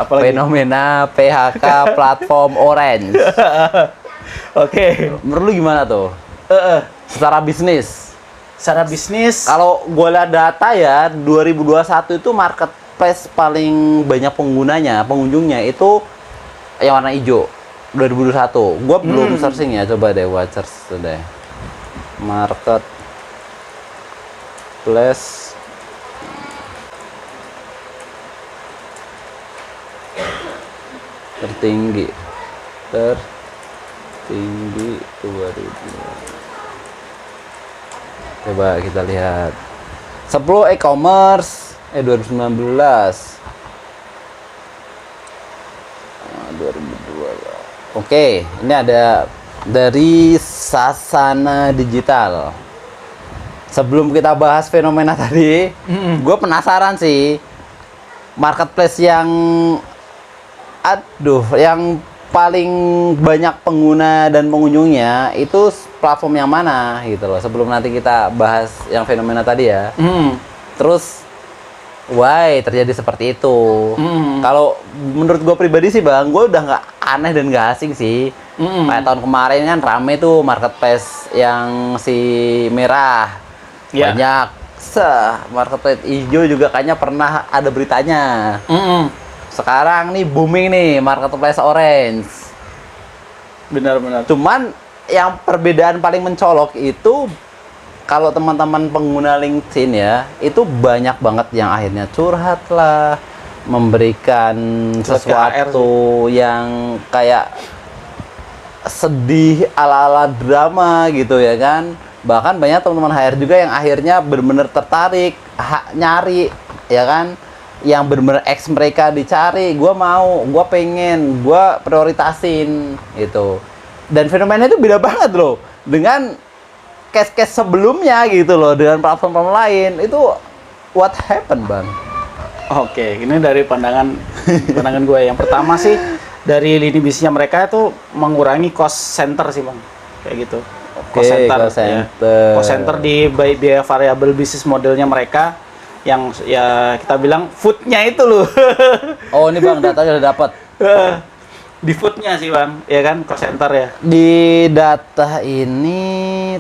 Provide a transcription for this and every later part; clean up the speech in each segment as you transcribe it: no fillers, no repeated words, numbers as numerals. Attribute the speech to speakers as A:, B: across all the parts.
A: apalagi?
B: Fenomena PHK platform Orange.
A: Oke.
B: Menurut lu gimana tuh? Secara bisnis.
A: Secara bisnis,
B: Kalau gue lihat data ya, 2021 itu marketplace paling banyak pengunjungnya itu yang warna hijau. 2021. Gue belum searching ya, coba deh gua search deh. Marketplace tertinggi 2000. Coba kita lihat 10 e-commerce 2019. 2002. Oke, ini ada dari Sasana Digital. Sebelum kita bahas fenomena tadi, gue penasaran sih marketplace yang yang paling banyak pengguna dan pengunjungnya itu platform yang mana gitu loh. Sebelum nanti kita bahas yang fenomena tadi ya. Terus why terjadi seperti itu? Kalau menurut gue pribadi sih bang, gue udah nggak aneh dan nggak asing sih. Kayak tahun kemarin kan rame tuh marketplace yang si merah banyak. Marketplace hijau juga kayaknya pernah ada beritanya. Sekarang nih booming nih marketplace orange.
A: benar-benar.
B: Cuman yang perbedaan paling mencolok itu kalau teman-teman pengguna LinkedIn ya, itu banyak banget yang akhirnya curhat lah, memberikan sesuatu yang kayak sedih ala-ala drama gitu ya kan. Bahkan banyak teman-teman HR juga yang akhirnya benar-benar tertarik, nyari ya kan, yang benar-benar ex mereka dicari, gue mau, gue pengen, gue prioritasin gitu. Dan fenomena itu beda banget loh dengan case-case sebelumnya gitu loh, dengan platform lain. Itu what happened bang?
A: Oke, ini dari pandangan gue. Yang pertama sih dari lini bisnisnya mereka itu mengurangi cost center sih bang, kayak gitu. Cost center, cost center di biaya variabel bisnis modelnya mereka yang ya kita bilang foodnya itu loh.
B: Oh ini bang datanya udah dapat.
A: Di foodnya sih bang, ya kan cost center ya.
B: Di data ini,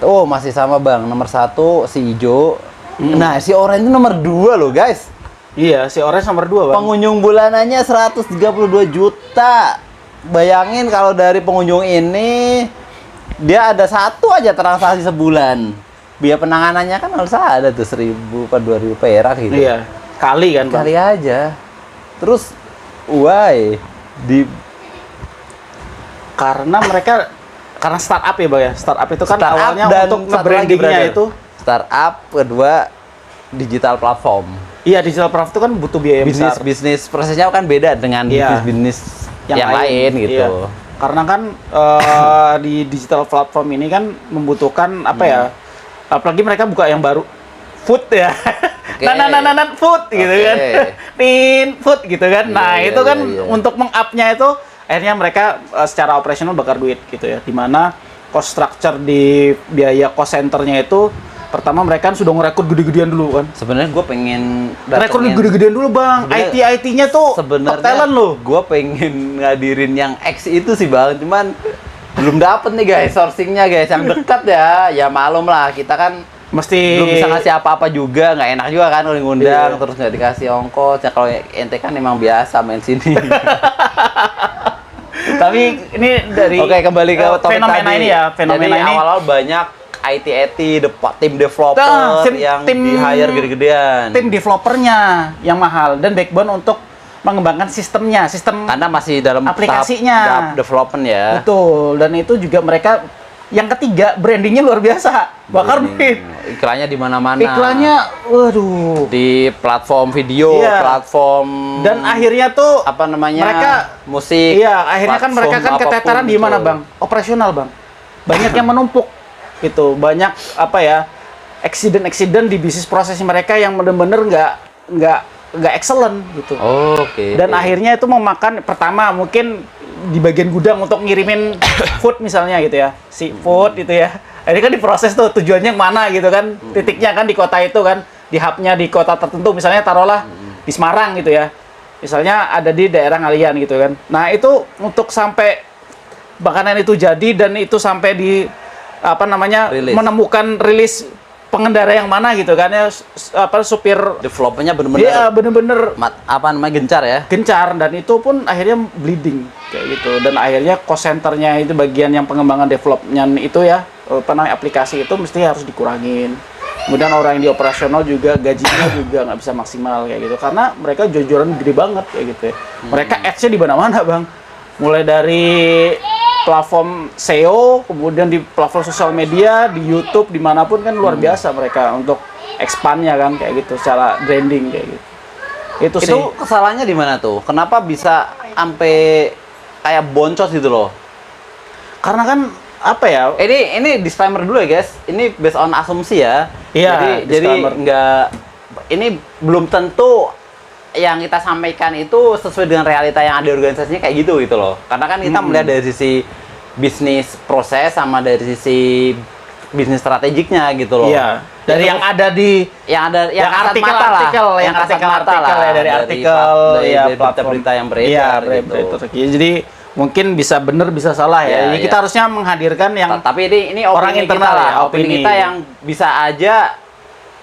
B: oh masih sama bang, nomor 1 si hijau. Nah si orange itu nomor 2 loh guys.
A: Iya si orange nomor 2 bang.
B: Pengunjung bulanannya 132 juta. Bayangin kalau dari pengunjung ini dia ada satu aja transaksi sebulan. Biaya penanganannya kan harus ada tuh 1.000 atau 2.000 perak gitu.
A: Iya, kali kan bang.
B: Kali aja. Terus, why?
A: Karena mereka, karena startup ya bang ya. Startup itu kan
B: Startup
A: awalnya
B: dan
A: untuk
B: satu
A: nge-brandingnya
B: lagi,
A: itu.
B: Startup, kedua digital platform.
A: Iya, digital platform itu kan butuh biaya besar.
B: Bisnis prosesnya kan beda dengan bisnis yang lain gitu.
A: Iya. Karena kan di digital platform ini kan membutuhkan apa ya? Apalagi mereka buka yang baru food ya. Food gitu kan. Food gitu kan. Nah, itu kan untuk meng-up-nya itu akhirnya mereka secara operasional bakar duit gitu ya. Di mana cost structure di biaya cost center-nya itu pertama mereka kan sudah ngerekrut gede-gedean dulu kan.
B: Sebenarnya gue pengen
A: rekrut gede-gedean dulu bang. IT-nya tuh top talent loh.
B: Gue pengen ngadirin yang X itu sih bang. Cuman belum dapet nih guys sourcingnya guys. Yang dekat ya. Ya malum lah kita kan
A: mesti
B: belum bisa ngasih apa-apa juga. Nggak enak juga kan kalau ngundang terus nggak dikasih ongkos. Ya kalau ente kan emang biasa main sini.
A: Tapi ini dari
B: kembali ke topik
A: fenomena
B: tadi.
A: ini ya. Fenomena
B: jadi
A: ini
B: awal-awal banyak IT, tim developer yang di-hire gede-gedean.
A: Tim developernya yang mahal dan backbone untuk mengembangkan sistemnya,
B: karena masih dalam
A: aplikasinya
B: tahap development ya.
A: Betul, dan itu juga mereka yang ketiga brandingnya luar biasa, bakar duit.
B: Iklannya di mana-mana.
A: Iklannya, waduh.
B: Di platform video, platform
A: dan akhirnya tuh
B: apa namanya?
A: Mereka
B: musik.
A: Iya, akhirnya kan mereka kan keteteran di mana bang? Operasional bang. Banyak yang menumpuk. Gitu, banyak apa ya accident di bisnis proses mereka yang benar-benar nggak excellent gitu. Dan akhirnya itu memakan pertama mungkin di bagian gudang untuk ngirimin food misalnya gitu ya, si food itu ya. Ini kan diproses tuh tujuannya kemana gitu kan, titiknya kan di kota itu kan, di hubnya di kota tertentu misalnya taruhlah di Semarang gitu ya. misalnya ada di daerah Ngalian gitu kan. Nah itu untuk sampai makanan itu jadi dan itu sampai di menemukan rilis pengendara yang mana gitu kan ya, supir
B: developnya bener-bener
A: iya bener-bener
B: gencar ya,
A: gencar, dan itu pun akhirnya bleeding kayak gitu, dan akhirnya cost centernya itu bagian yang pengembangan developnya itu ya aplikasi itu mesti harus dikurangin. Kemudian orang yang di operasional juga gajinya juga nggak bisa maksimal kayak gitu karena mereka jojoran gede banget kayak gitu ya. Mereka ads-nya di mana-mana bang, mulai dari platform SEO, kemudian di platform sosial media, di YouTube, dimanapun kan luar biasa mereka untuk expand-nya kan kayak gitu, secara branding kayak gitu. Itu sih.
B: Itu kesalahannya di mana tuh? Kenapa bisa sampai kayak boncos gitu loh?
A: Karena kan apa ya?
B: Ini disclaimer dulu ya guys. Ini based on asumsi ya.
A: Iya.
B: Jadi nggak, ini belum tentu yang kita sampaikan itu sesuai dengan realita yang ada di organisasinya kayak gitu loh. Karena kan kita melihat dari sisi bisnis proses sama dari sisi bisnis strategiknya gitu loh.
A: Iya. Dari yang ada di
B: yang
A: artikel
B: ya dari artikel
A: ya
B: berita-berita yang beredar gitu.
A: Jadi mungkin bisa benar bisa salah ya. Jadi kita harusnya menghadirkan yang
B: tapi ini
A: orang internal
B: kita opini kita yang bisa aja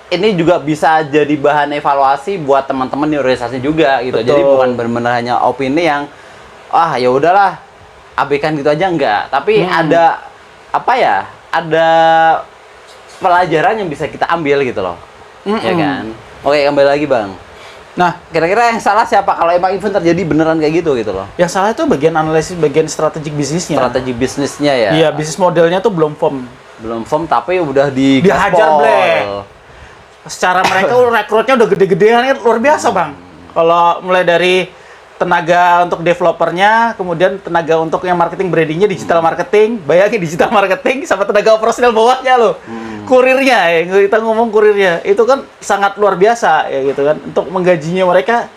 B: ini juga bisa jadi bahan evaluasi buat teman-teman di organisasi juga gitu.
A: Betul.
B: Jadi bukan benar-benar hanya opini yang ya udahlah abaikan gitu aja, enggak. Tapi ada ada pelajaran yang bisa kita ambil gitu loh. Ya kan? Oke, kembali lagi Bang.
A: Nah,
B: kira-kira yang salah siapa kalau emang event terjadi beneran kayak gitu loh?
A: Yang salah itu bagian analisis, bagian strategik bisnisnya.
B: Strategi bisnisnya ya.
A: Iya, bisnis modelnya tuh belum firm.
B: Belum firm tapi udah
A: dihajar blek. Secara mereka rekrutnya udah gede-gedean, luar biasa bang. Kalau mulai dari tenaga untuk developernya, kemudian tenaga untuk yang marketing brandingnya, digital marketing, bayangin digital marketing sama tenaga operasional bawahnya loh. Kurirnya ya, kita ngomong kurirnya, itu kan sangat luar biasa ya gitu kan. Untuk menggajinya mereka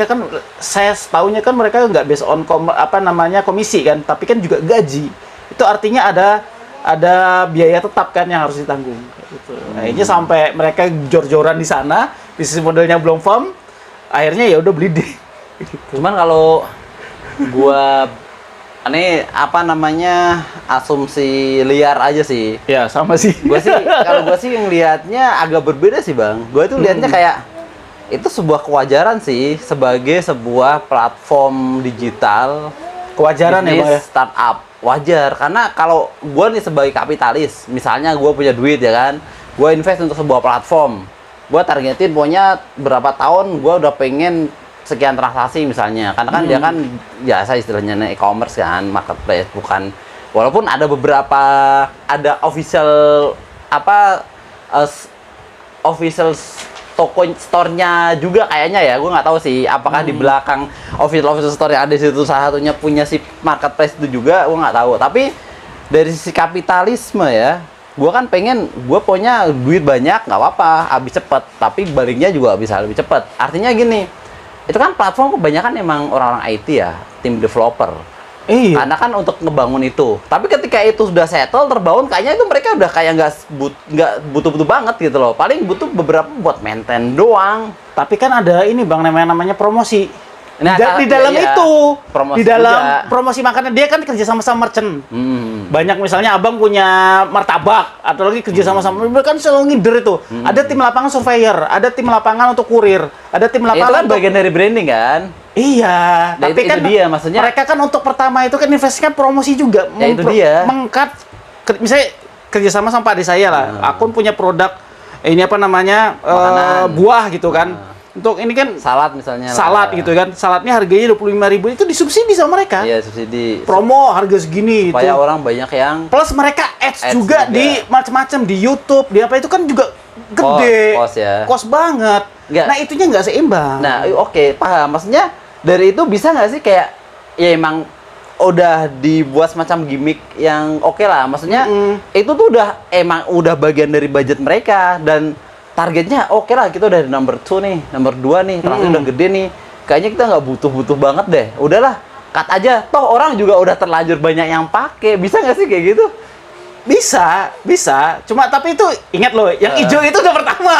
A: kan saya setahunya kan mereka nggak based on komisi kan, tapi kan juga gaji. Itu artinya ada biaya tetap kan yang harus ditanggung gitu. Akhirnya sampai mereka jor-joran di sana, bisnis modelnya belum firm, akhirnya ya udah bleeding gitu.
B: Cuman kalau gua ini asumsi liar aja sih.
A: Ya, sama sih.
B: Kalau gua sih ngelihatnya agak berbeda sih, Bang. Gua itu lihatnya kayak itu sebuah kewajaran sih sebagai sebuah platform digital,
A: kewajaran ya, Bang ya.
B: Startup. Wajar, karena kalau gue nih sebagai kapitalis, misalnya gue punya duit ya kan, gue invest untuk sebuah platform, gue targetin pokoknya berapa tahun gue udah pengen sekian transaksi misalnya, karena kan dia kan biasa istilahnya e-commerce kan, marketplace, bukan, walaupun ada beberapa, ada official official toko store-nya juga kayaknya ya, gue nggak tahu sih apakah di belakang official store yang ada di situ salah satunya punya si marketplace itu juga, gue nggak tahu. Tapi dari sisi kapitalisme ya, gue kan pengen gue punya duit banyak nggak apa-apa, habis cepet, tapi baliknya juga bisa lebih cepet. Artinya gini, itu kan platform kebanyakan emang orang-orang IT ya, tim developer.
A: Iya.
B: Karena kan untuk ngebangun itu. Tapi ketika itu sudah settle, terbangun, kayaknya itu mereka udah kayak nggak butuh-butuh banget gitu loh. Paling butuh beberapa buat maintain doang.
A: Tapi kan ada ini bang, namanya promosi.
B: Nah,
A: di dalam itu,
B: promosi
A: di dalam
B: juga.
A: promosi makanan dia kan kerja sama merchant. Banyak misalnya abang punya martabak atau lagi kerja sama kan selalu ngider itu. Ada tim lapangan surveyor, ada tim lapangan untuk kurir, ada tim lapangan.
B: Itu kan bagian dari branding kan.
A: Iya,
B: nah,
A: tapi
B: itu
A: kan
B: dia, maksudnya
A: mereka kan untuk pertama itu kan investasikan promosi juga.
B: Ya itu dia.
A: Misalnya kerjasama sama Pak Ade saya lah, akun punya produk ini buah gitu kan. Untuk ini kan
B: salad misalnya.
A: Salad gitu kan. Saladnya harganya 25.000 itu disubsidi sama mereka.
B: Iya, subsidi.
A: Promo harga segini
B: supaya orang banyak yang
A: plus mereka ads juga di macam-macam di YouTube, di apa itu kan juga gede. Cost banget. Enggak. Nah, itunya nggak seimbang.
B: Nah, oke, paham. Maksudnya dari itu bisa nggak sih kayak ya emang udah dibuat semacam gimmick yang oke lah. Maksudnya itu tuh udah bagian dari budget mereka dan targetnya oke lah, kita udah di number 2 nih, number 2 nih, transaksi udah gede nih. Kayaknya kita nggak butuh banget deh. Udahlah, cut aja. Toh orang juga udah terlanjur banyak yang pakai. Bisa nggak sih kayak gitu?
A: Bisa. Cuma tapi itu ingat loh, yang hijau itu udah pertama.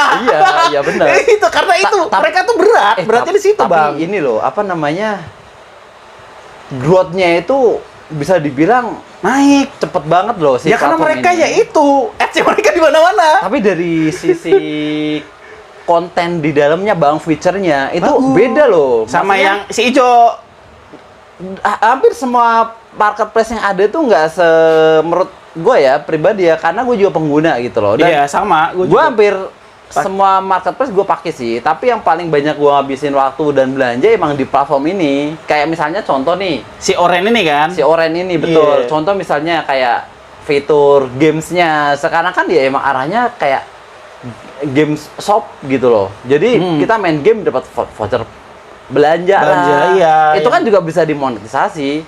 B: Iya benar.
A: Itu karena itu mereka tuh beratnya di situ,
B: tapi
A: Bang.
B: Ini loh, apa namanya? Growth-nya itu bisa dibilang
A: Naik.
B: cepet banget loh sih.
A: Ya karena mereka
B: ini.
A: ya itu, ads mereka di mana-mana.
B: Tapi dari sisi konten di dalamnya, Bang, feature-nya itu
A: Bagus.
B: beda loh.
A: Sama
B: Maksudnya,
A: yang si hijau.
B: hampir semua marketplace yang ada tuh nggak menurut gue ya pribadi ya, karena gue juga pengguna gitu loh. Dan
A: Iya, sama.
B: gue hampir semua marketplace gue pakai sih, tapi yang paling banyak gue ngabisin waktu dan belanja emang di platform ini. Kayak misalnya contoh nih,
A: Si Oren ini kan.
B: si Oren ini betul.
A: Iya.
B: Contoh misalnya kayak fitur gamesnya, sekarang kan dia emang arahnya kayak games shop gitu loh. Jadi kita main game dapat voucher belanja lah.
A: Iya.
B: Itu kan juga bisa dimonetisasi.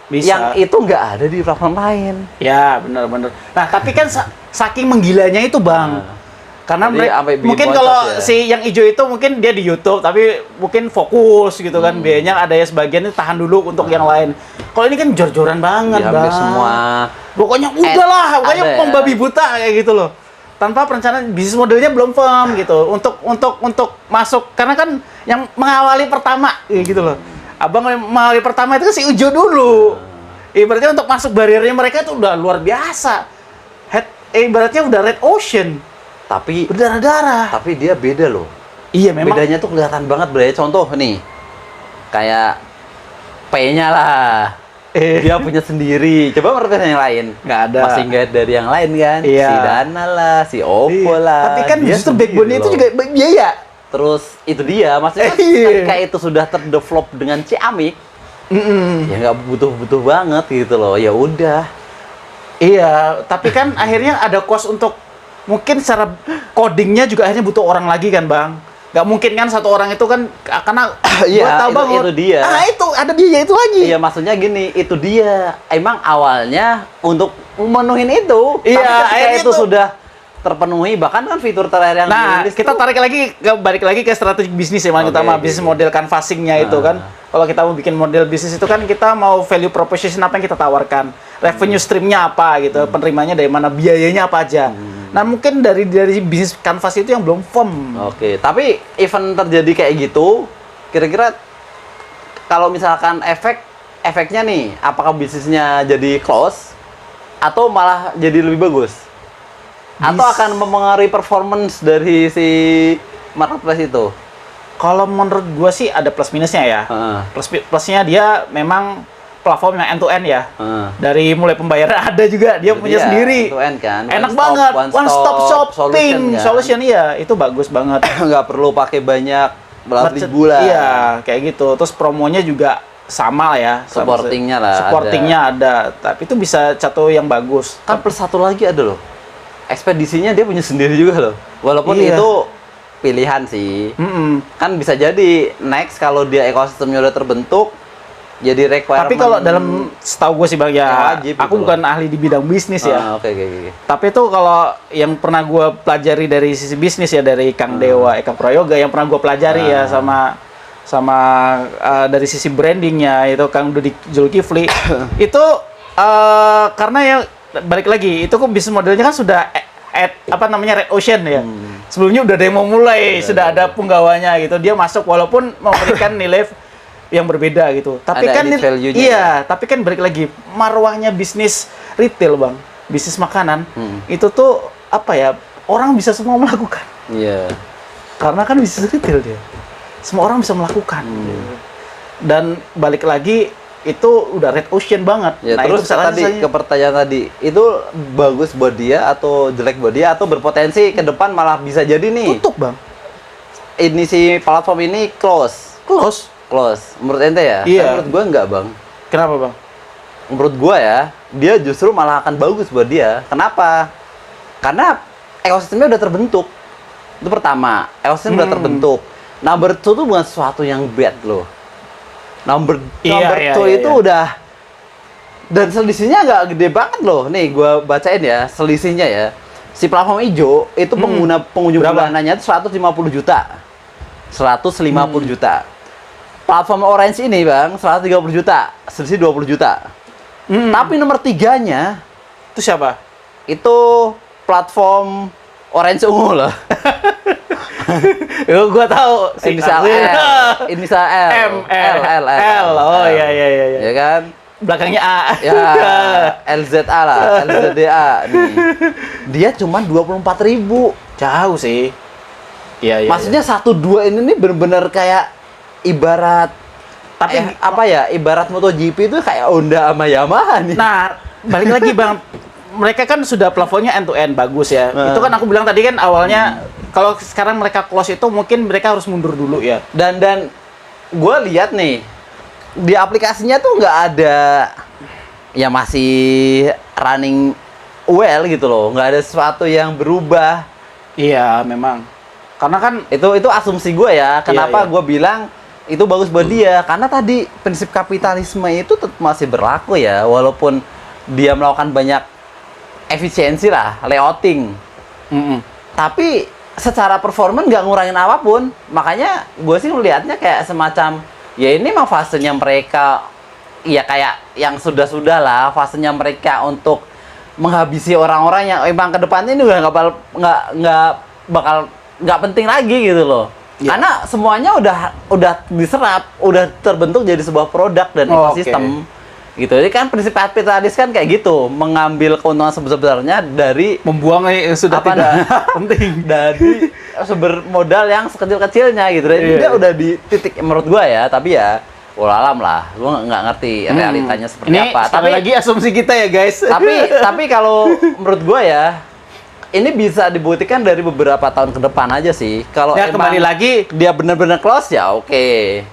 A: Bisa.
B: Yang itu nggak ada di platform lain.
A: Ya, benar-benar. Nah, tapi kan saking menggilanya itu, Bang. Karena
B: Jadi sampai bikin
A: mungkin
B: boncos
A: kalau
B: ya.
A: si yang hijau itu mungkin dia di YouTube, tapi mungkin fokus gitu kan. Biayanya ada ya sebagian itu tahan dulu untuk yang lain. Kalau ini kan jor-joran banget,
B: Di hampir
A: Bang.
B: semua.
A: Pokoknya udahlah, pokoknya
B: ada ya.
A: membabi buta kayak gitu loh. Tanpa perencanaan bisnis modelnya belum firm gitu. Untuk masuk karena kan yang mengawali pertama gitu loh. Abang mengawali pertama itu kan si hijau dulu. Ibaratnya untuk masuk bariernya mereka itu udah luar biasa. Ibaratnya udah red ocean.
B: Tapi
A: Berdarah-darah.
B: dia beda loh.
A: Iya memang.
B: Bedanya tuh kelihatan banget, Bro. Contoh nih. Kayak P-nya lah. Dia punya sendiri. Coba marketplace yang lain.
A: Nggak ada.
B: Masih nggak dari yang lain kan?
A: Iya.
B: Si Dana lah, si Oppo
A: Iya.
B: lah.
A: Tapi kan
B: Dia
A: justru
B: sendiri
A: backbone-nya itu
B: loh.
A: juga biaya.
B: Terus itu dia, maksudnya kan
A: Iya.
B: ketika itu sudah terdevelop dengan Ciamik, ya nggak butuh banget gitu loh. Ya udah.
A: Iya, tapi kan akhirnya ada cost untuk mungkin secara codingnya juga akhirnya butuh orang lagi kan, Bang. Nggak mungkin kan satu orang itu kan karena
B: Iya,
A: gua tahu
B: itu-
A: banget.
B: itu dia.
A: Ah, itu ada biaya itu lagi.
B: Iya, maksudnya gini, itu dia. Emang awalnya untuk memenuhin itu,
A: Iya,
B: tapi ketika
A: akhirnya
B: itu
A: tuh-
B: sudah terpenuhi, bahkan kan fitur terakhir yang
A: Nah,
B: dirilis
A: kita
B: tuh-
A: balik lagi ke strategi bisnis ya, Bang. Kita
B: Oke,
A: mah
B: oke,
A: bisnis
B: oke.
A: model canvassing-nya itu kan. Kalau kita mau bikin model bisnis itu kan kita mau value proposition apa yang kita tawarkan, revenue stream-nya apa gitu, penerimanya dari mana, biayanya apa aja. Nah, mungkin dari bisnis canvas itu yang belum firm.
B: Oke, tapi event terjadi kayak gitu, kira-kira kalau misalkan efeknya nih, apakah bisnisnya jadi close atau malah jadi lebih bagus? Atau akan mempengaruhi performance dari si marketplace itu?
A: Kalau menurut gua sih ada plus minusnya ya.
B: Heeh.
A: Plusnya dia memang platform yang end to end ya.
B: Heeh.
A: Dari mulai pembayaran ada juga dia
B: Itu
A: punya
B: dia,
A: sendiri.
B: end to end kan,
A: Enak
B: one stop-
A: banget.
B: one
A: One stop
B: stop
A: shopping
B: solution kan.
A: solution iya, itu bagus banget.
B: Nggak perlu pakai banyak belas
A: Merchant-
B: ribu lah.
A: Iya, kayak gitu. Terus promonya juga sama lah ya. Sama-
B: Supportingnya lah
A: Supportingnya ada. Tapi itu bisa satu yang bagus.
B: Kan plus satu lagi ada loh. Ekspedisinya dia punya sendiri juga loh. Walaupun
A: Iya.
B: itu pilihan sih.
A: Mm-mm.
B: Kan bisa jadi next kalau dia ekosistemnya udah terbentuk, jadi requirement.
A: Tapi kalau dalam setahu gue sih Bang
B: Yang
A: ya,
B: wajib
A: aku
B: gitu
A: bukan ahli di bidang bisnis ya.
B: Oke, oke, oke.
A: Tapi itu kalau yang pernah gue pelajari dari sisi bisnis ya, dari Kang Dewa Eka Prayoga yang pernah gue pelajari ya, sama dari sisi brandingnya itu Kang Dudi Zulkifli itu karena ya balik lagi itu kok bisnis modelnya kan sudah apa namanya red ocean ya. Sebelumnya udah ada yang mau mulai, sudah ada penggawanya gitu. Dia masuk walaupun memberikan nilai yang berbeda gitu. Tapi
B: Ada
A: kan
B: added value-nya
A: iya, tapi kan balik lagi marwahnya bisnis retail, Bang. Bisnis makanan. Itu tuh apa ya? Orang bisa semua melakukan.
B: Iya.
A: Karena kan bisnis retail dia. Semua orang bisa melakukan. Dan balik lagi itu udah red ocean banget.
B: Ya,
A: Nah,
B: terus
A: itu
B: tadi ke pertanyaan tadi, itu bagus buat dia atau jelek buat dia atau berpotensi ke depan malah bisa jadi nih.
A: tutup, Bang.
B: Ini si platform ini close.
A: Close.
B: Menurut ente ya?
A: Iya.
B: Tapi menurut gua enggak, Bang.
A: Kenapa, Bang?
B: Menurut gua ya, dia justru malah akan bagus buat dia. Kenapa? Karena ekosistemnya udah terbentuk. Itu pertama, ekosistem udah terbentuk. Number 2 tuh bukan sesuatu yang bad loh. Number
A: Iya,
B: 2
A: iya,
B: itu
A: iya.
B: udah, dan selisihnya nggak gede banget loh. Nih gua bacain ya selisihnya ya. Si platform hijau itu pengunjung
A: Berapa?
B: bulanannya itu 150 juta. 150 juta. Platform orange ini, Bang, 130 juta. Selisih 20 juta. Tapi nomor 3-nya
A: Itu siapa?
B: itu platform orange ungu loh.
A: Gua tahu
B: Inisial L, inisial L,
A: L. Oh iya.
B: Ya kan?
A: Belakangnya A.
B: Ya, LZA lah, LZDA nih. Dia cuma 24.000.
A: Jauh sih. Iya.
B: Maksudnya 1-2 ini nih bener-bener kayak ibarat
A: Tapi
B: apa ya? Ibarat MotoGP itu kayak Honda sama Yamaha nih.
A: Nah, balik lagi Bang. Mereka kan sudah plafonnya end to end bagus ya. Itu kan aku bilang tadi kan awalnya kalau sekarang mereka close itu mungkin mereka harus mundur dulu ya.
B: Dan gue lihat nih di aplikasinya tuh nggak ada, ya masih running well gitu loh, nggak ada sesuatu yang berubah.
A: Iya, memang. Karena kan
B: Itu asumsi gue ya. Kenapa
A: Iya.
B: gue bilang itu bagus buat dia? Karena tadi prinsip kapitalisme itu tetap masih berlaku ya, walaupun dia melakukan banyak efisiensi lah, layouting. Tapi secara performa nggak ngurangin apapun. Makanya gue sih melihatnya kayak semacam, ya ini memang fasenya mereka, ya kayak yang sudah-sudah lah, fasenya mereka untuk menghabisi orang-orang yang emang kedepannya ini udah nggak penting lagi gitu loh.
A: Ya.
B: Karena semuanya udah diserap, udah terbentuk jadi sebuah produk dan ekosistem. Gitu. Jadi kan prinsip kapitalis kan kayak gitu, mengambil keuntungan sebesar-besarnya dari
A: membuang yang sudah tidak penting.
B: dari sumber modal yang sekecil-kecilnya gitu. Jadi dia udah di titik menurut gua ya, tapi ya walalam lah, gua nggak ngerti realitanya seperti
A: Ini
B: apa.
A: Tapi lagi asumsi kita ya guys.
B: Tapi kalau menurut gua ya, ini bisa dibuktikan dari beberapa tahun ke depan aja sih. Kalau
A: Ya, kembali lagi
B: dia benar-benar close ya oke.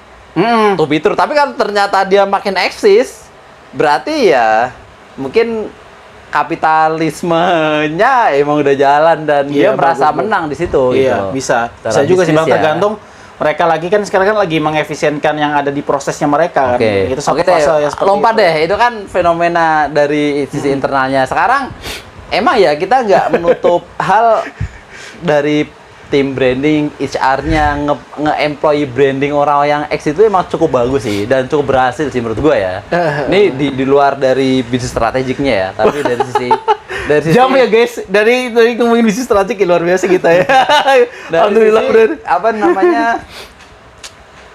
B: To be true. Tapi kalau ternyata dia makin eksis, berarti ya mungkin kapitalismenya emang udah jalan dan dia merasa menang di situ.
A: Iya,
B: gitu.
A: bisa.
B: Secara
A: Bisa juga sih Bang,
B: bisnis ya.
A: tergantung mereka lagi kan sekarang kan lagi mengefisienkan yang ada di prosesnya mereka kan.
B: Oke.
A: Itu satu
B: Oke,
A: fase ya seperti
B: lompat
A: itu.
B: deh. Itu kan fenomena dari sisi internalnya. Sekarang emang ya kita nggak menutup hal dari tim branding, HR-nya nge-employee branding orang yang X itu emang cukup bagus sih dan cukup berhasil sih menurut gua ya. Ini di luar dari bisnis strategiknya ya, tapi dari sisi
A: Jam ya guys, dari ngomongin bisnis strategik luar biasa kita ya.
B: dari
A: Alhamdulillah
B: sisi,
A: bener.
B: apa namanya,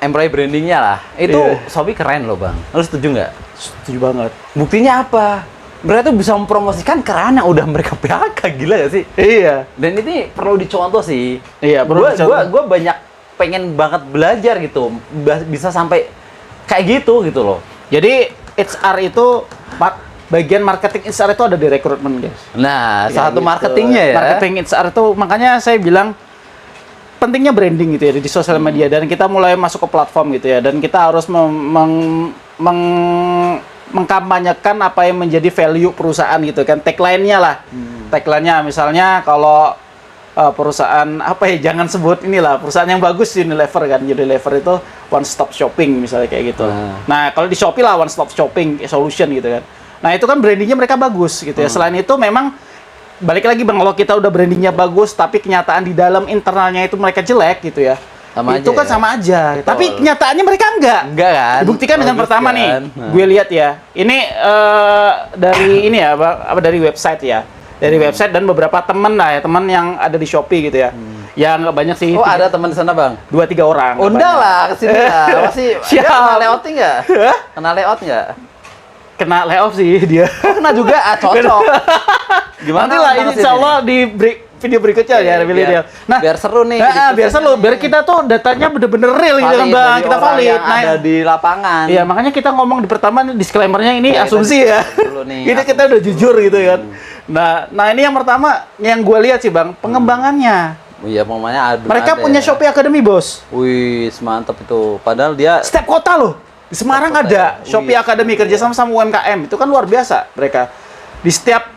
B: employee brandingnya lah. Itu
A: Iya.
B: Shopee keren loh bang. Lu setuju nggak?
A: Setuju banget.
B: Buktinya apa? Mereka tuh bisa mempromosikan kerana udah mereka PHK, gila gak sih?
A: Iya.
B: Dan ini perlu dicontoh sih.
A: Iya, perlu dicontoh.
B: Gue banyak pengen banget belajar gitu, bisa sampai kayak gitu loh.
A: Jadi HR itu bagian marketing HR itu ada di rekrutmen guys.
B: Nah,
A: Ya,
B: satu
A: gitu.
B: marketingnya ya.
A: Marketing HR itu makanya saya bilang pentingnya branding gitu ya di sosial media dan kita mulai masuk ke platform gitu ya dan kita harus mengkampanyekan apa yang menjadi value perusahaan gitu kan, tagline-nya lah. Tagline-nya misalnya kalau perusahaan apa ya, jangan sebut inilah perusahaan yang bagus, Unilever kan. Unilever itu one stop shopping misalnya kayak gitu. Nah, kalau di Shopee lah one stop shopping solution gitu kan. Nah, itu kan brandingnya mereka bagus gitu ya. Selain itu memang balik lagi Bang, kalau kita udah brandingnya bagus tapi kenyataan di dalam internalnya itu mereka jelek gitu ya.
B: Sama
A: itu
B: aja
A: kan
B: ya?
A: sama aja. Tapi kenyataannya mereka enggak.
B: Enggak kan?
A: Dibuktikan dengan
B: Bagus
A: pertama
B: kan?
A: nih,
B: Nah.
A: gue lihat ya. Ini dari ini ya, apa dari website ya. Dari website dan beberapa temen lah ya, temen yang ada di Shopee gitu ya. Ya nggak banyak sih.
B: Oh, ada teman di sana, Bang?
A: 2-3 orang. nggak
B: Undang
A: banyak.
B: lah ke sini lah. Masih
A: Siap.
B: dia kena layouting nggak? Kena layout nggak?
A: Kena layoff sih dia.
B: Oh, kena juga, cocok. Gimana?
A: Nanti lah, ini insya Allah di video berikutnya ya,
B: biar,
A: Nah,
B: biar seru nih.
A: biar seru, biar kita tuh datanya bener-bener real gitu kan, Bang. Kita valid.
B: Yang ada di lapangan.
A: Iya, makanya kita ngomong di pertama nih, disclaimer-nya ini
B: Ya,
A: asumsi ya.
B: dulu nih,
A: Ini kita udah jujur gitu kan. Nah ini yang pertama yang gue lihat sih Bang, pengembangannya.
B: Iya, pokoknya ada.
A: Mereka punya Shopee Academy, Bos.
B: Wih, mantep itu. Padahal dia
A: Setiap kota loh. Di Semarang
B: Setiap kota
A: ada
B: ya?
A: Shopee
B: Wih.
A: Academy kerjasama sama UMKM. Itu kan luar biasa mereka. Di setiap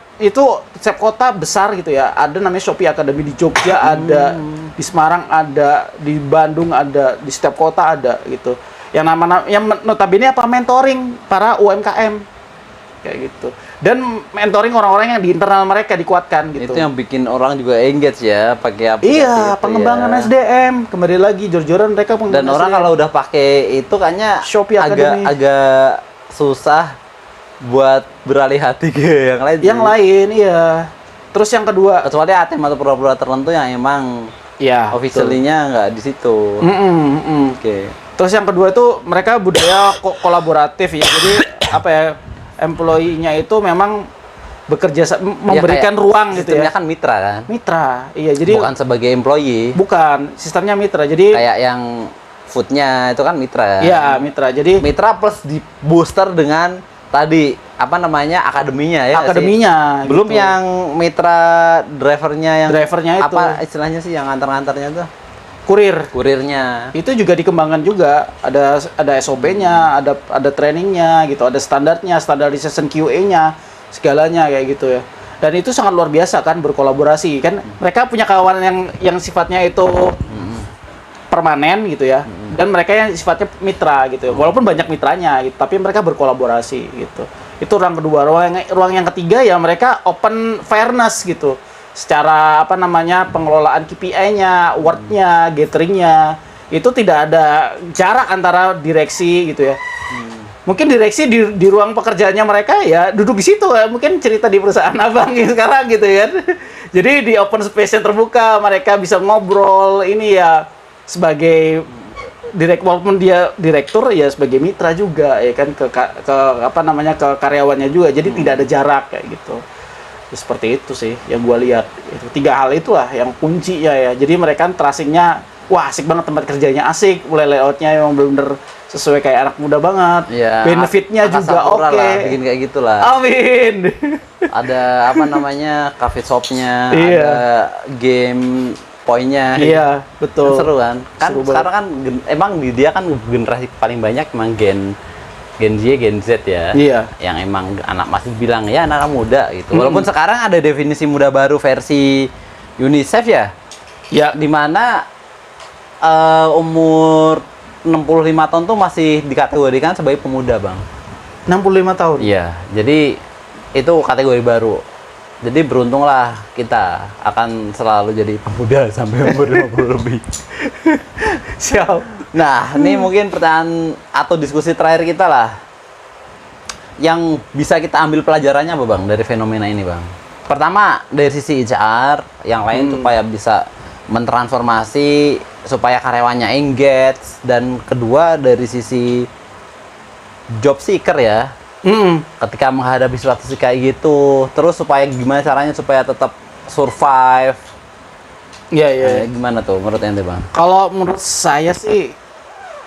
A: kota besar gitu ya. Ada namanya Shopee Academy di Jogja ada, di Semarang ada, di Bandung ada, di setiap kota ada gitu. Yang notabene apa, mentoring para UMKM kayak gitu. Dan mentoring orang-orang yang di internal mereka dikuatkan gitu.
B: itu yang bikin orang juga engage ya, pakai aplikasi
A: Iya,
B: itu
A: pengembangan
B: ya.
A: SDM. Kembali lagi jor-joran mereka pengembangan
B: Dan orang
A: SDM.
B: kalau udah pakai itu kayaknya
A: Shopee Academy.
B: agak susah buat beralih hati ke yang lain.
A: Yang
B: sih.
A: lain, iya. Terus yang kedua,
B: Kecuali ATM atau pura-pura tertentu yang emang
A: ya
B: officially-nya nggak di situ. Oke.
A: Terus yang kedua itu mereka budaya kolaboratif ya. Jadi apa ya, employee-nya itu memang bekerja memberikan ruang gitu
B: sistemnya
A: ya.
B: kan mitra kan.
A: Mitra, iya. Jadi
B: Bukan sebagai employee.
A: bukan, sistemnya mitra. Jadi
B: Kayak yang foodnya itu kan mitra.
A: iya mitra. Jadi
B: Mitra plus di booster dengan tadi apa namanya akademinya ya. nggak sih?
A: akademinya.
B: Belum
A: gitu.
B: yang mitra drivernya
A: Drivernya itu.
B: apa istilahnya sih yang antar-antarnya tuh? Kurirnya.
A: Itu juga dikembangkan juga. Ada SOP-nya, ada trainingnya gitu, ada standarnya, standardization QA-nya, segalanya kayak gitu ya. Dan itu sangat luar biasa kan berkolaborasi kan. Mereka punya kawan yang sifatnya itu permanen gitu ya. Dan mereka yang sifatnya mitra gitu ya. Walaupun banyak mitranya gitu, tapi mereka berkolaborasi gitu. Itu ruang kedua. Ruang yang ketiga ya mereka open fairness gitu. Secara apa namanya pengelolaan KPI-nya, award-nya, gathering-nya itu tidak ada jarak antara direksi gitu ya. Mungkin direksi di ruang pekerjaannya mereka ya duduk di situ ya. Mungkin cerita di perusahaan abang sekarang gitu kan. Jadi di open space yang terbuka mereka bisa ngobrol ini ya sebagai walaupun dia direktur ya sebagai mitra juga ya kan ke apa namanya ke karyawannya juga. Jadi tidak ada jarak kayak gitu. Ya, seperti itu sih yang gua lihat. Itu 3 hal itulah yang kunci ya. Jadi mereka tracing-nya wah asik banget, tempat kerjanya asik, mulai layoutnya yang bener-bener sesuai kayak anak muda banget.
B: Ya,
A: Benefitnya juga oke.
B: Bikin kayak gitulah.
A: Amin.
B: Ada apa namanya cafe shopnya,
A: Iya.
B: ada game poinnya.
A: Iya, betul.
B: Seru kan? Kan
A: Seru
B: sekarang kan emang dia kan generasi paling banyak emang Gen Z, Gen Z ya.
A: Iya.
B: Yang emang anak masih bilang ya anak muda gitu. Walaupun sekarang ada definisi muda baru versi UNICEF ya.
A: Ya,
B: Di mana umur 65 tahun tuh masih dikategorikan sebagai pemuda, Bang.
A: 65 tahun.
B: Iya, jadi itu kategori baru. Jadi beruntunglah kita akan selalu jadi pemuda sampai umur 50 lebih.
A: Siap.
B: Nah, ini mungkin pertanyaan atau diskusi terakhir kita lah. Yang bisa kita ambil pelajarannya apa, Bang, dari fenomena ini, Bang? Pertama, dari sisi HR, yang lain supaya bisa mentransformasi supaya karyawannya engage, dan kedua dari sisi job seeker ya. Ketika menghadapi situasi kayak gitu, terus supaya gimana caranya supaya tetap survive.
A: Iya, iya.
B: Gimana tuh menurut ente, Bang?
A: Kalau menurut saya sih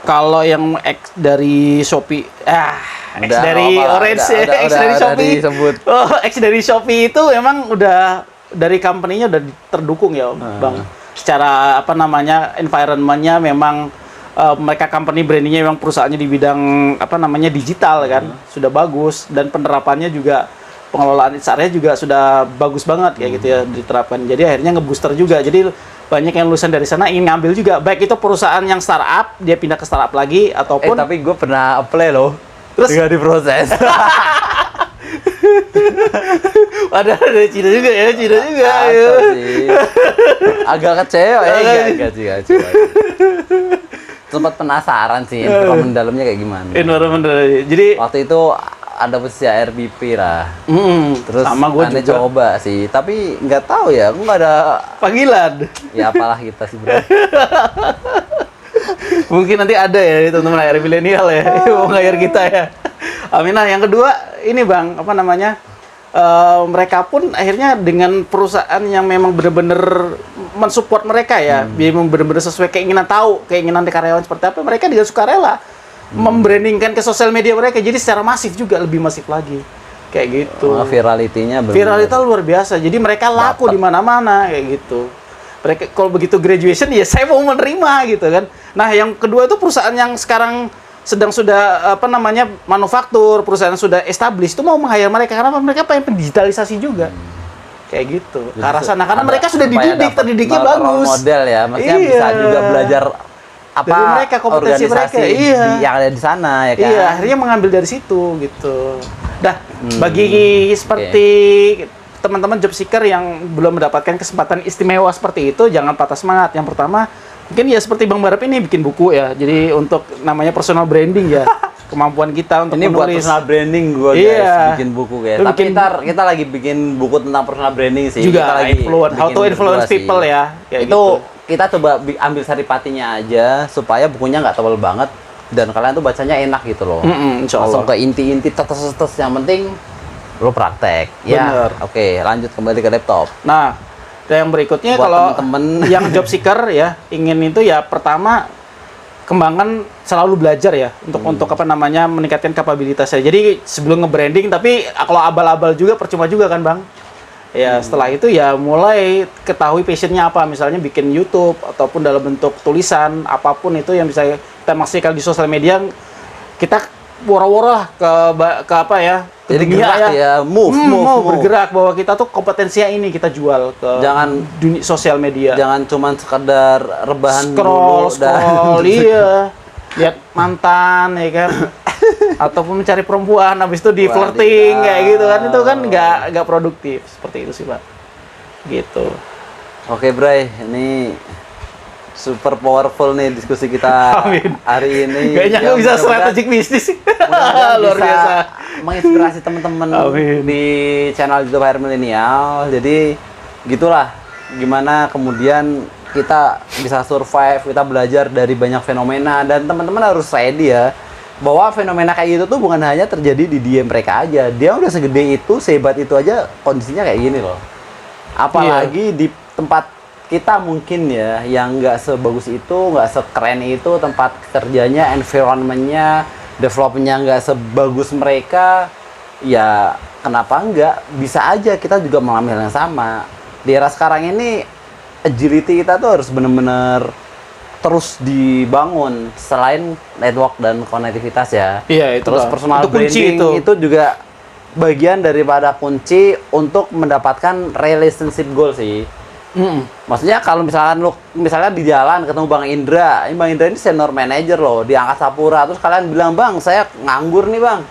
A: kalau yang X dari Shopee X
B: Udah,
A: dari
B: apa-apa.
A: Orange ya, X
B: Udah
A: dari Shopee.
B: disebut.
A: Oh, X dari Shopee itu emang udah dari company-nya udah terdukung ya, Bang. Secara apa namanya environment-nya memang mereka company brandingnya memang perusahaannya di bidang apa namanya digital kan sudah bagus, dan penerapannya juga pengelolaan HR-nya juga sudah bagus banget kayak gitu ya diterapkan. Jadi akhirnya ngebooster juga. Jadi banyak yang lulusan dari sana ingin ngambil juga, baik itu perusahaan yang startup dia pindah ke startup lagi ataupun
B: Tapi gue pernah apply loh.
A: Terus?
B: Tinggal diproses.
A: padahal dari Cina juga ya, Cina juga.
B: Atau sih. Agak kecewa ya, enggak sih. Sempat penasaran sih environment dalamnya kayak gimana.
A: Environment jadi
B: Waktu itu ada posisi RBP lah. Terus
A: sama gue
B: aneh
A: juga
B: coba sih, tapi nggak tahu ya, aku nggak ada.
A: panggilan.
B: Ya apalah kita sih, bro.
A: Mungkin nanti ada ya teman-teman HR milenial ya mau ngajar kita ya. Aminah. Yang kedua ini Bang, apa namanya? Mereka pun akhirnya dengan perusahaan yang memang benar-benar mensupport mereka ya, memang benar-benar sesuai keinginan karyawan seperti apa, mereka juga sukarela membrandingkan ke sosial media mereka, jadi secara masif juga, lebih masif lagi kayak gitu.
B: Virality-nya
A: Viralitas luar biasa, jadi mereka laku di mana-mana kayak gitu. Mereka kalau begitu graduation ya saya mau menerima gitu kan. Nah yang kedua itu perusahaan yang sekarang sudah apa namanya manufaktur, perusahaan sudah established itu mau meng-hire mereka karena mereka pengen digitalisasi juga. Kayak gitu. Ke arah sana karena mereka sudah dididik, terdidiknya bagus.
B: Model ya, maksudnya bisa juga belajar apa
A: dari mereka, kompetensi mereka,
B: yang ada di sana ya kan.
A: Iya, akhirnya mengambil dari situ gitu. Dah, bagi seperti teman-teman job seeker yang belum mendapatkan kesempatan istimewa seperti itu, jangan patah semangat. Yang pertama, mungkin ya seperti Bang Barep ini bikin buku ya. Jadi untuk namanya personal branding ya. kemampuan kita untuk
B: ini buat
A: menulis.
B: personal branding gue guys,
A: Iya.
B: bikin buku guys.
A: Lu
B: Tapi
A: bikin-
B: kita lagi bikin buku tentang personal branding sih.
A: Juga
B: kita lagi
A: influence, how
B: bikin
A: to influence
B: berdua sih.
A: people ya. Kayak
B: Itu
A: gitu.
B: kita coba ambil saripatinya aja supaya bukunya nggak tebal banget dan kalian tuh bacanya enak gitu loh.
A: Insya
B: Langsung
A: Allah.
B: ke inti-inti tetes-tetes, yang penting lo praktek.
A: Bener.
B: Ya, oke, lanjut kembali ke laptop.
A: Nah, dan yang berikutnya
B: Buat
A: kalau
B: temen-temen.
A: yang job seeker ya ingin itu ya pertama kembangkan selalu belajar ya untuk apa namanya meningkatkan kapabilitasnya. Jadi sebelum nge-branding tapi kalau abal-abal juga percuma juga kan Bang. Ya setelah itu ya mulai ketahui passionnya apa, misalnya bikin YouTube ataupun dalam bentuk tulisan apapun itu yang bisa kita maksimalkan di sosial media, kita woro-woro lah ke apa ya, ke
B: Jadi
A: dunia
B: gerak ya, move.
A: bergerak bahwa kita tuh kompetensinya ini kita jual ke
B: Jangan-
A: dunia sosial media.
B: Jangan cuman sekedar rebahan
A: Scroll
B: dulu dan
A: iya, lihat mantan ya kan, ataupun mencari perempuan habis itu di flirting
B: Wadidaw.
A: kayak gitu kan, itu kan nggak produktif, seperti itu sih Pak, gitu.
B: Oke, Bray, ini super powerful nih diskusi kita
A: Amin.
B: hari ini.
A: Kayaknya
B: Ya,
A: nggak bisa
B: mudah-mudahan-
A: strategic bisnis.
B: mudah-mudahan
A: Luar
B: bisa
A: biasa.
B: menginspirasi teman-teman
A: Amin.
B: di channel YouTube Air Milenial. Jadi gitulah gimana kemudian kita bisa survive, kita belajar dari banyak fenomena, dan teman-teman harus ready ya bahwa fenomena kayak gitu tuh bukan hanya terjadi di dia mereka aja. Dia udah segede itu, sehebat itu aja kondisinya kayak gini loh. Apalagi di tempat kita mungkin ya yang nggak sebagus itu, nggak sekeren itu tempat kerjanya, environmentnya, developnya nggak sebagus mereka, ya kenapa nggak? Bisa aja kita juga mengalami hal yang sama. Di era sekarang ini agility kita tuh harus bener-bener terus dibangun selain network dan konektivitas ya.
A: Iya, itu
B: Terus
A: Bang.
B: personal
A: Itu kunci
B: branding itu juga bagian daripada kunci untuk mendapatkan relationship goal sih. Maksudnya kalau misalkan lu misalnya di jalan ketemu Bang Indra, ini Bang Indra ini senior manager loh di Angkasa Pura, terus kalian bilang, "Bang, saya nganggur nih, Bang.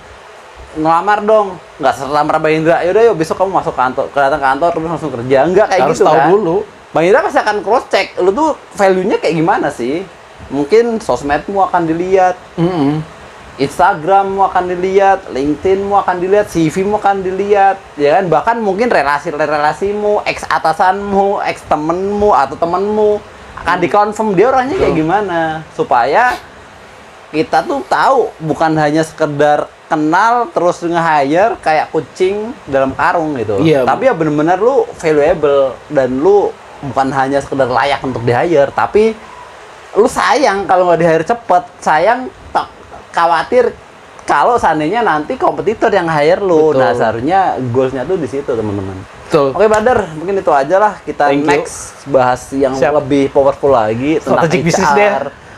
B: Ngelamar dong." Nggak selamar Bang Indra, "Yaudah yuk besok kamu masuk kantor, datang kantor terus langsung kerja." Enggak kayak
A: Harus
B: gitu
A: tahu
B: kan.
A: dulu.
B: Bang Indra pasti akan cross check, lu tuh value-nya kayak gimana sih? Mungkin sosmedmu akan dilihat, Instagrammu akan dilihat, LinkedIn-mu akan dilihat, CV-mu akan dilihat, ya kan? Bahkan mungkin relasi-relasimu, ex atasanmu, ex temenmu atau temenmu akan dikonfirm dia orangnya kayak gimana, supaya kita tuh tahu bukan hanya sekedar kenal terus nge-hire kayak kucing dalam karung gitu.
A: Iya,
B: Tapi ya bener-bener lu valuable dan lu bukan hanya sekedar layak untuk di-hire, tapi lu sayang kalau nggak di-hire cepet, sayang khawatir kalau seandainya nanti kompetitor yang hire lu.
A: Betul.
B: Nah, seharusnya goals-nya tuh di situ, teman-teman.
A: Betul.
B: Oke, brother, mungkin itu aja lah. Kita
A: Thank you.
B: next bahas yang
A: Siap.
B: lebih powerful lagi tentang
A: Strategic
B: HR,
A: bisnis deh.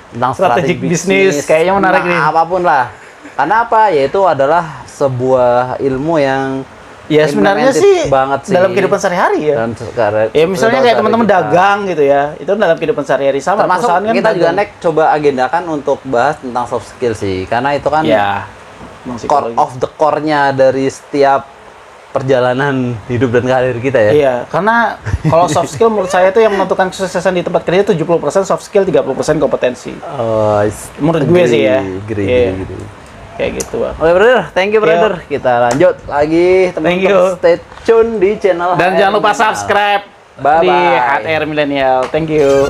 B: tentang
A: Strategic bisnis, kayaknya menarik
B: tentang
A: nih.
B: apapun lah. Karena apa? Yaitu adalah sebuah ilmu yang
A: Ya sebenarnya
B: implemented
A: sih
B: banget sih
A: dalam kehidupan sehari-hari ya.
B: dalam sekarang.
A: Ya misalnya kayak teman-teman dagang gitu ya, itu dalam kehidupan sehari-hari sama
B: Termasuk
A: perusahaan kan
B: kita juga
A: dagang.
B: next coba agendakan untuk bahas tentang soft skill sih, karena itu kan
A: Ya. Emang
B: core
A: psikologi.
B: of the core-nya dari setiap perjalanan hidup dan karir kita ya.
A: Iya, karena kalau soft skill menurut saya itu yang menentukan kesuksesan di tempat kerja 70% soft skill, 30% kompetensi.
B: Oh,
A: Menurut gue sih ya.
B: Agree.
A: Iya. Kayak gitu, Bang.
B: Oke, brother, thank you brother. Kita lanjut lagi,
A: Thank
B: teman-teman.
A: you.
B: Stay tune di channel
A: Dan
B: HR
A: jangan lupa
B: Milenial.
A: subscribe
B: Bye-bye.
A: di HR Milenial. Thank you.